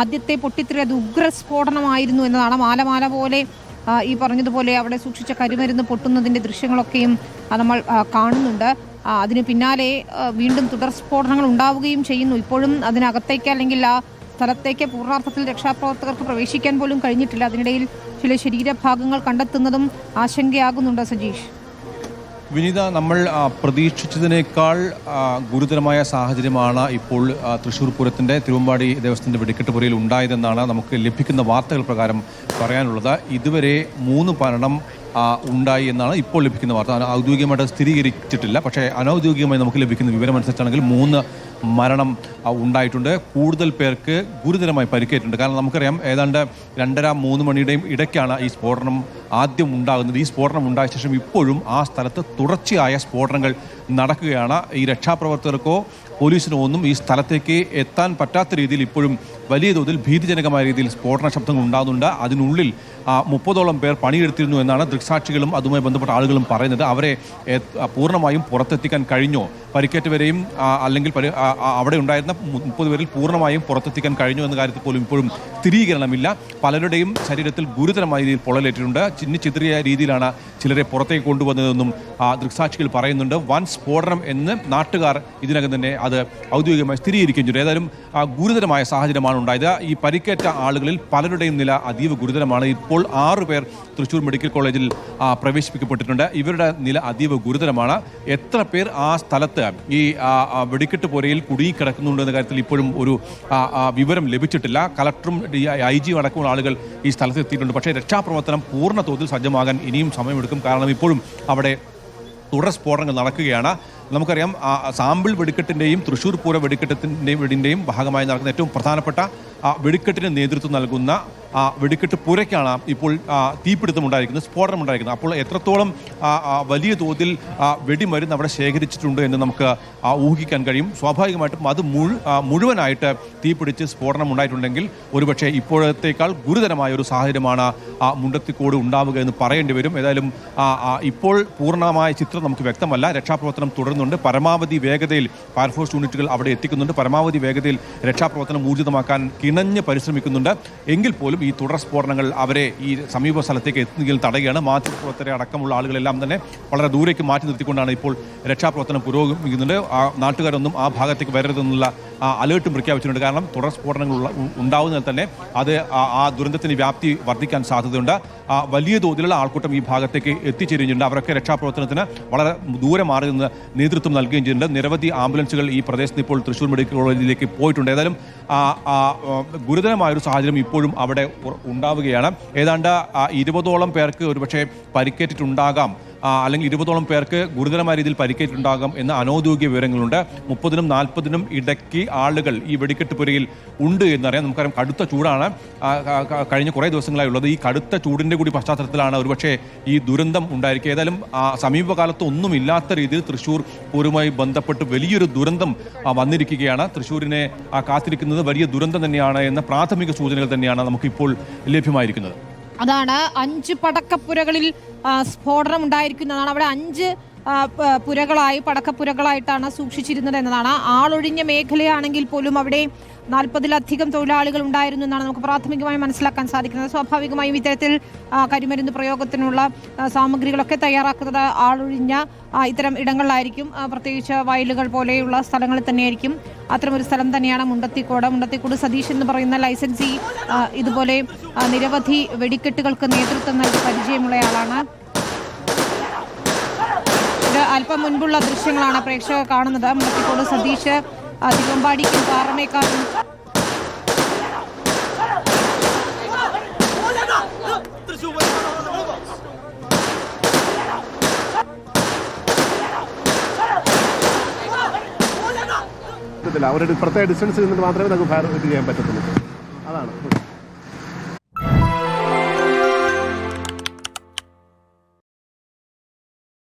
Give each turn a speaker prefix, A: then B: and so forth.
A: ആദ്യത്തെ പൊട്ടിത്തെറി അത് ഉഗ്രസ്ഫോടനമായിരുന്നു എന്നതാണ്. മാലമാല പോലെ ഈ പറഞ്ഞതുപോലെ അവിടെ സൂക്ഷിച്ച കരിമരുന്ന് പൊട്ടുന്നതിൻ്റെ ദൃശ്യങ്ങളൊക്കെയും നമ്മൾ കാണുന്നുണ്ട്. അതിന് പിന്നാലെ വീണ്ടും തുടർ സ്ഫോടനങ്ങൾ ഉണ്ടാവുകയും ചെയ്യുന്നു. ഇപ്പോഴും അതിനകത്തേക്ക് അല്ലെങ്കിൽ ആ സ്ഥലത്തേക്ക് പൂർണ്ണാർത്ഥത്തിൽ രക്ഷാപ്രവർത്തകർക്ക് പ്രവേശിക്കാൻ പോലും കഴിഞ്ഞിട്ടില്ല. അതിനിടയിൽ ചില ശരീരഭാഗങ്ങൾ കണ്ടെത്തുന്നതും ആശങ്കയാകുന്നുണ്ട്. സജീഷ്,
B: വിനീത, നമ്മൾ പ്രതീക്ഷിച്ചതിനേക്കാൾ ഗുരുതരമായ സാഹചര്യമാണ് ഇപ്പോൾ തൃശ്ശൂർ പൂരത്തിൻ്റെ തിരുവമ്പാടി ദേവസ്ഥത്തിൻ്റെ വെടിക്കെട്ടുപുരയിൽ ഉണ്ടായതെന്നാണ് നമുക്ക് ലഭിക്കുന്ന വാർത്തകൾ പ്രകാരം പറയാനുള്ളത്. ഇതുവരെ 3 മരണം ഉണ്ടായി എന്നാണ് ഇപ്പോൾ ലഭിക്കുന്ന വാർത്ത. ഔദ്യോഗികമായിട്ട് സ്ഥിരീകരിച്ചിട്ടില്ല. പക്ഷേ അനൗദ്യോഗികമായി നമുക്ക് ലഭിക്കുന്ന വിവരം അനുസരിച്ചാണെങ്കിൽ 3 മരണം ഉണ്ടായിട്ടുണ്ട്. കൂടുതൽ പേർക്ക് ഗുരുതരമായി പരിക്കേറ്റിട്ടുണ്ട്. കാരണം നമുക്കറിയാം ഏതാണ്ട് 2:30-3 മണിയുടെയും ഇടയ്ക്കാണ് ഈ സ്ഫോടനം ആദ്യം ഉണ്ടാകുന്നത്. ഈ സ്ഫോടനം ഉണ്ടായ ശേഷം ഇപ്പോഴും ആ സ്ഥലത്ത് തുടർച്ചയായ സ്ഫോടനങ്ങൾ നടക്കുകയാണ്. ഈ രക്ഷാപ്രവർത്തകർക്കോ പോലീസിനോ ഒന്നും ഈ സ്ഥലത്തേക്ക് എത്താൻ പറ്റാത്ത രീതിയിൽ ഇപ്പോഴും വലിയ തോതിൽ ഭീതിജനകമായ രീതിയിൽ സ്ഫോടന ശബ്ദങ്ങൾ ഉണ്ടാകുന്നുണ്ട്. അതിനുള്ളിൽ 30ഓളം പേർ പണിയെടുത്തിരുന്നു എന്നാണ് ദൃക്സാക്ഷികളും അതുമായി ബന്ധപ്പെട്ട ആളുകളും പറയുന്നത്. അവരെ പൂർണ്ണമായും പുറത്തെത്തിക്കാൻ കഴിഞ്ഞോ? പരിക്കേറ്റവരെയും അല്ലെങ്കിൽ അവിടെ ഉണ്ടായിരുന്ന 30 പേരിൽ പൂർണ്ണമായും പുറത്തെത്തിക്കാൻ കഴിഞ്ഞു എന്ന കാര്യത്തിൽ പോലും ഇപ്പോഴും സ്ഥിരീകരണമില്ല. പലരുടെയും ശരീരത്തിൽ ഗുരുതരമായ രീതിയിൽ പൊള്ളലേറ്റിട്ടുണ്ട്. ചിതറിയ രീതിയിലാണ് ചിലരെ പുറത്തേക്ക് കൊണ്ടുവന്നതെന്നും ദൃക്സാക്ഷികൾ പറയുന്നുണ്ട്. വൻ സ്ഫോടനം എന്ന് നാട്ടുകാർ ഇതിനകം തന്നെ അത് ഔദ്യോഗികമായി സ്ഥിരീകരിക്കുകയും ചെയ്തു. ഏതായാലും ഗുരുതരമായ സാഹചര്യമാണ് ഉണ്ടായത്. ഈ പരിക്കേറ്റ ആളുകളിൽ പലരുടെയും നില അതീവ ഗുരുതരമാണ്. ഇപ്പോൾ 6 പേർ തൃശ്ശൂർ മെഡിക്കൽ കോളേജിൽ പ്രവേശിപ്പിക്കപ്പെട്ടിട്ടുണ്ട്. ഇവരുടെ നില അതീവ ഗുരുതരമാണ്. എത്ര പേർ ആ സ്ഥലത്ത് ഈ വെടിക്കെട്ട് പുരയിൽ കുടുങ്ങിക്കിടക്കുന്നുണ്ട് എന്ന കാര്യത്തിൽ ഇപ്പോഴും ഒരു വിവരം ലഭിച്ചിട്ടില്ല. കളക്ടറും IG അടക്കമുള്ള ആളുകൾ ഈ സ്ഥലത്ത് എത്തിയിട്ടുണ്ട്. പക്ഷേ രക്ഷാപ്രവർത്തനം പൂർണ്ണ തോതിൽ സജ്ജമാകാൻ ഇനിയും സമയമെടുക്കും. കാരണം ഇപ്പോഴും അവിടെ തുടർ സ്ഫോടനങ്ങൾ നടക്കുകയാണ്. നമുക്കറിയാം സാമ്പിൾ വെടിക്കെട്ടിൻ്റെയും തൃശ്ശൂർ പൂര വെടിക്കെട്ടിൻ്റെയും ഭാഗമായി നടക്കുന്ന ഏറ്റവും പ്രധാനപ്പെട്ട വെടിക്കെട്ടിന് നേതൃത്വം നൽകുന്ന വെടിക്കെട്ട് പുരയ്ക്കാണ് ഇപ്പോൾ തീപിടുത്തം ഉണ്ടായിരിക്കുന്നത്, സ്ഫോടനം ഉണ്ടായിരിക്കുന്നത്. അപ്പോൾ എത്രത്തോളം വലിയ തോതിൽ വെടിമരുന്ന് അവിടെ ശേഖരിച്ചിട്ടുണ്ട് എന്ന് നമുക്ക് ഊഹിക്കാൻ കഴിയും. സ്വാഭാവികമായിട്ടും അത് മുഴുവനായിട്ട് തീപിടിച്ച് സ്ഫോടനം ഉണ്ടായിട്ടുണ്ടെങ്കിൽ ഒരുപക്ഷെ ഇപ്പോഴത്തേക്കാൾ ഗുരുതരമായ ഒരു സാഹചര്യമാണ് മുണ്ടത്തിക്കോട് ഉണ്ടാവുക എന്ന് പറയേണ്ടി വരും. ഏതായാലും ഇപ്പോൾ പൂർണ്ണമായ ചിത്രം നമുക്ക് വ്യക്തമല്ല. രക്ഷാപ്രവർത്തനം തുടരുന്നുണ്ട്. പരമാവധി വേഗതയിൽ ഫയർഫോഴ്സ് യൂണിറ്റുകൾ അവിടെ എത്തിക്കുന്നുണ്ട്. പരമാവധി വേഗതയിൽ രക്ഷാപ്രവർത്തനം ഊർജിതമാക്കാൻ കിണഞ്ഞ് പരിശ്രമിക്കുന്നുണ്ട്. എങ്കിൽ പോലും ഈ തുടർ സ്ഫോടനങ്ങൾ അവരെ ഈ സമീപ സ്ഥലത്തേക്ക് എത്തുന്നതിൽ തടയുകയാണ്. മാധ്യമപ്രവർത്തകരെ അടക്കമുള്ള ആളുകളെല്ലാം തന്നെ വളരെ ദൂരേക്ക് മാറ്റി നിർത്തിക്കൊണ്ടാണ് ഇപ്പോൾ രക്ഷാപ്രവർത്തനം പുരോഗമിക്കുന്നുണ്ട്. നാട്ടുകാരൊന്നും ആ ഭാഗത്തേക്ക് വരരുതെന്നുള്ള അലേർട്ടും പ്രഖ്യാപിച്ചിട്ടുണ്ട്. കാരണം തുടർ സ്ഫോടനങ്ങൾ ഉണ്ടാവുന്നതിൽ തന്നെ അത് ആ ദുരന്തത്തിന് വ്യാപ്തി വർദ്ധിക്കാൻ സാധ്യതയുണ്ട്. വലിയ തോതിലുള്ള ആൾക്കൂട്ടം ഈ ഭാഗത്തേക്ക് എത്തിച്ചേരുന്നുണ്ട്. അവരൊക്കെ രക്ഷാപ്രവർത്തനത്തിന് വളരെ ദൂരെ മാറി നിന്ന് നേതൃത്വം നൽകുകയും ചെയ്യുന്നുണ്ട്. നിരവധി ആംബുലൻസുകൾ ഈ പ്രദേശത്ത് ഇപ്പോൾ തൃശ്ശൂർ മെഡിക്കൽ കോളേജിലേക്ക് പോയിട്ടുണ്ട്. ഏതായാലും ഗുരുതരമായൊരു സാഹചര്യം ഇപ്പോഴും അവിടെ ഉണ്ടാവുകയാണ്. ഏതാണ്ട് 20ഓളം പേർക്ക് ഒരുപക്ഷെ പരിക്കേറ്റിട്ടുണ്ടാകാം, അല്ലെങ്കിൽ 20ഓളം പേർക്ക് ഗുരുതരമായ രീതിയിൽ പരിക്കേറ്റിട്ടുണ്ടാകാം എന്ന അനൗദ്യോഗിക വിവരങ്ങളുണ്ട്. 30നും 40നും ഇടയ്ക്ക് ആളുകൾ ഈ വെടിക്കെട്ടുപുരയിൽ ഉണ്ട് എന്നറിയാം. നമുക്കറിയാം കടുത്ത ചൂടാണ് കഴിഞ്ഞ കുറേ ദിവസങ്ങളായി ഉള്ളത്. ഈ കടുത്ത ചൂടിൻ്റെ കൂടി പശ്ചാത്തലത്തിലാണ് ഒരുപക്ഷെ ഈ ദുരന്തം ഉണ്ടായിരിക്കുക. ഏതായാലും സമീപകാലത്ത് ഒന്നുമില്ലാത്ത രീതിയിൽ തൃശ്ശൂർ പൂരവുമായി ബന്ധപ്പെട്ട് വലിയൊരു ദുരന്തം വന്നിരിക്കുകയാണ്. തൃശ്ശൂരിനെ കാത്തിരിക്കുന്നത് വലിയ ദുരന്തം തന്നെയാണ് എന്ന പ്രാഥമിക സൂചനകൾ തന്നെയാണ് നമുക്കിപ്പോൾ ലഭ്യമായിരിക്കുന്നത്.
A: അതാണ് 5 പടക്കപ്പുരകളിൽ സ്ഫോടനം ഉണ്ടായിരിക്കുന്നതാണ്. അവിടെ 5 പുരകളായി പടക്കപ്പുരകളായിട്ടാണ് സൂക്ഷിച്ചിരുന്നത് എന്നതാണ്. ആളൊഴിഞ്ഞ മേഖലയാണെങ്കിൽ പോലും അവിടെ 40-ലധികം തൊഴിലാളികൾ ഉണ്ടായിരുന്നു എന്നാണ് നമുക്ക് പ്രാഥമികമായി മനസ്സിലാക്കാൻ സാധിക്കുന്നത്. സ്വാഭാവികമായും ഇത്തരത്തിൽ കരിമരുന്ന് പ്രയോഗത്തിനുള്ള സാമഗ്രികളൊക്കെ തയ്യാറാക്കുന്നത് ആളൊഴിഞ്ഞ ഇത്തരം ഇടങ്ങളിലായിരിക്കും. പ്രത്യേകിച്ച് വയലുകൾ പോലെയുള്ള സ്ഥലങ്ങളിൽ തന്നെയായിരിക്കും. അത്തരമൊരു സ്ഥലം തന്നെയാണ് മുണ്ടത്തിക്കോട് സതീഷ് എന്ന് പറയുന്ന ലൈസൻസി ഇതുപോലെ നിരവധി വെടിക്കെട്ടുകൾക്ക് നേതൃത്വം നൽകി പരിചയമുള്ളയാളാണ്. ഇത് അല്പം മുൻപുള്ള ദൃശ്യങ്ങളാണ് പ്രേക്ഷകർ കാണുന്നത്. മുണ്ടത്തിക്കോട് സതീഷ് തിരുവമ്പാടിക്കും പാറമേക്കാടും
C: അവരുടെ പ്രത്യേക ഡിസ്റ്റൻസ് നിന്നിട്ട് മാത്രമേ നമുക്ക് ഫയർ ചെയ്യാൻ പറ്റത്തുള്ളൂ. അതാണ്